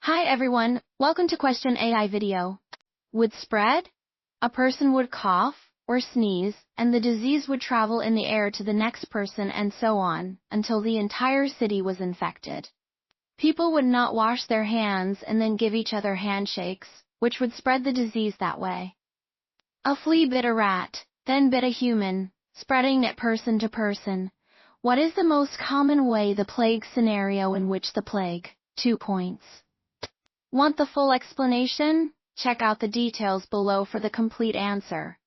Hi everyone, welcome to Question AI video. Would spread? A person would cough or sneeze, and the disease would travel in the air to the next person and so on, until the entire city was infected. People would not wash their hands and then give each other handshakes, which would spread the disease that way. A flea bit a rat, then bit a human, spreading it person to person. What is the most common way the plague scenario in which the plague? 2 points. Want the full explanation? Check out the details below for the complete answer.